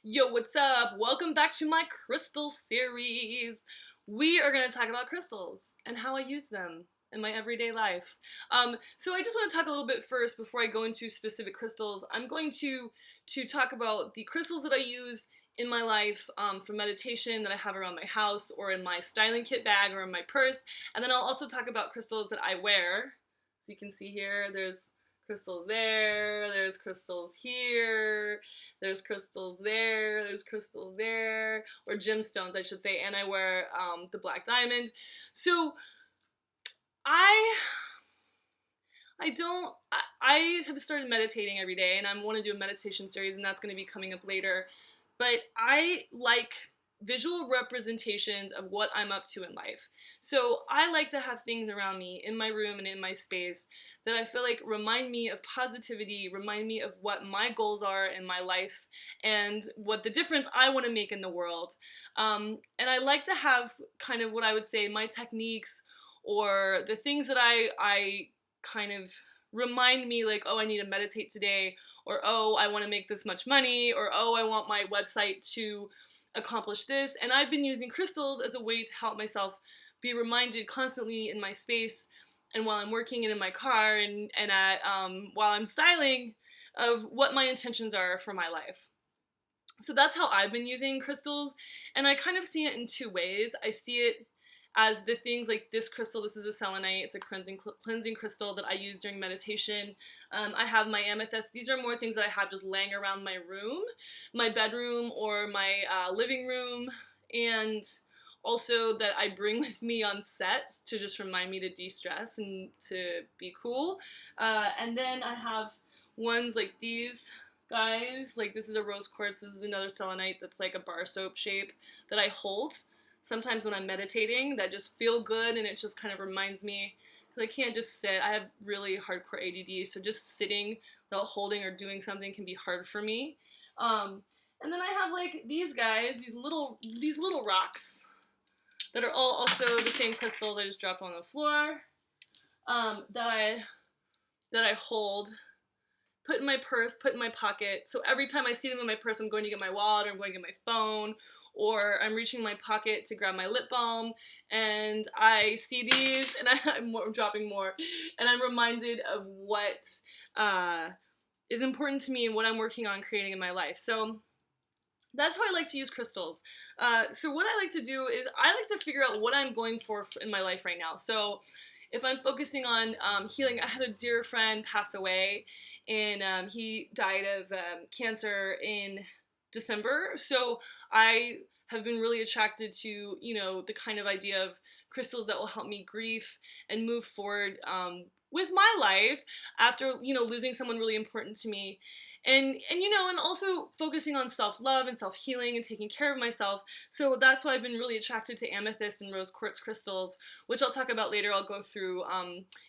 Yo, what's up? Welcome back to my crystal series. We are going to talk about crystals and how I use them in my everyday life. So I just want to talk a little bit first before I go into specific crystals. I'm going to talk about the crystals that I use in my life for meditation that I have around my house or in my styling kit bag or in my purse. And then I'll also talk about crystals that I wear. As you can see here, there's crystals there's crystals here, there's crystals there's crystals there, or gemstones I should say, and I wear the black diamond. So I have started meditating every day, and I want to do a meditation series, and that's going to be coming up later, but I like visual representations of what I'm up to in life. So I like to have things around me in my room and in my space that I feel like remind me of positivity, remind me of what my goals are in my life and what the difference I want to make in the world. And I like to have kind of what I would say my techniques or the things that I kind of remind me like, oh, I need to meditate today, or oh, I want to make this much money, or oh, I want my website to accomplish this. And I've been using crystals as a way to help myself be reminded constantly in my space and while I'm working and in my car and at while I'm styling of what my intentions are for my life. So that's how I've been using crystals, and I kind of see it in two ways. I see it as the things like this crystal. This is a selenite. It's a cleansing crystal that I use during meditation. I have my amethyst. These are more things that I have just laying around my room, my bedroom, or my living room, and also that I bring with me on sets to just remind me to de-stress and to be cool. And then I have ones like these guys. Like this is a rose quartz. This is another selenite that's like a bar soap shape that I hold sometimes when I'm meditating, that just feel good, and it just kind of reminds me, because I can't just sit. I have really hardcore ADD, so just sitting without holding or doing something can be hard for me. And then I have like these guys, these little rocks that are all also the same crystals I just dropped on the floor, that I hold, put in my purse, put in my pocket. So every time I see them in my purse, I'm going to get my wallet, or I'm going to get my phone, or I'm reaching my pocket to grab my lip balm, and I see these, and I'm dropping more, and I'm reminded of what is important to me and what I'm working on creating in my life. So that's how I like to use crystals. So what I like to do is I like to figure out what I'm going for in my life right now. So if I'm focusing on healing, I had a dear friend pass away, and he died of cancer in December. So I have been really attracted to, the kind of idea of crystals that will help me grieve and move forward with my life after, losing someone really important to me. And also focusing on self-love and self-healing and taking care of myself. So that's why I've been really attracted to amethyst and rose quartz crystals, which I'll talk about later. I'll go through,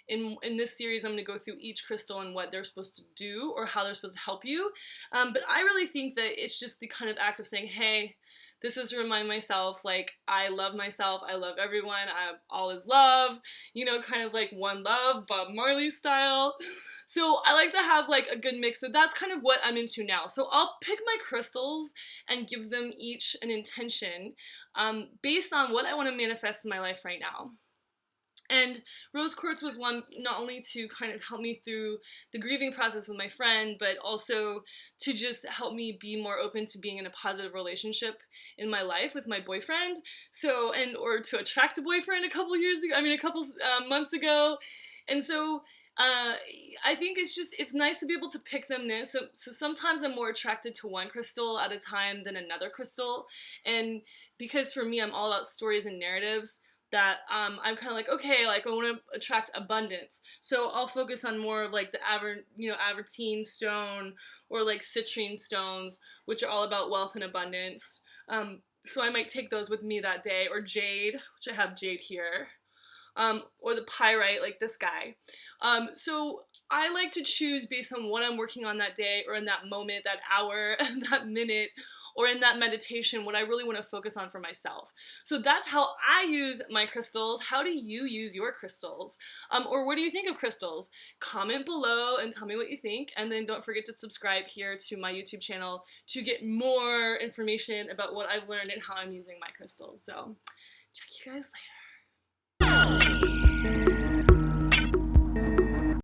in this series, I'm going to go through each crystal and what they're supposed to do or how they're supposed to help you. But I really think that it's just the kind of act of saying, hey, this is to remind myself, like, I love myself, I love everyone, all is love, kind of like one love, Bob Marley style. So I like to have like a good mix, so that's kind of what I'm into now. So I'll pick my crystals and give them each an intention based on what I want to manifest in my life right now. And rose quartz was one not only to kind of help me through the grieving process with my friend, but also to just help me be more open to being in a positive relationship in my life with my boyfriend. So, or to attract a boyfriend a couple months ago. And so I think it's nice to be able to pick them there. So sometimes I'm more attracted to one crystal at a time than another crystal. And because for me, I'm all about stories and narratives, that I'm kind of like, okay, like I want to attract abundance. So I'll focus on more of like the Avertine stone or like citrine stones, which are all about wealth and abundance. So I might take those with me that day, or jade, which I have jade here. or the pyrite, like this guy. So I like to choose based on what I'm working on that day, or in that moment, that hour, that minute, or in that meditation, what I really want to focus on for myself. So that's how I use my crystals. How do you use your crystals? Or what do you think of crystals? Comment below and tell me what you think. And then don't forget to subscribe here to my YouTube channel to get more information about what I've learned and how I'm using my crystals. So check you guys later.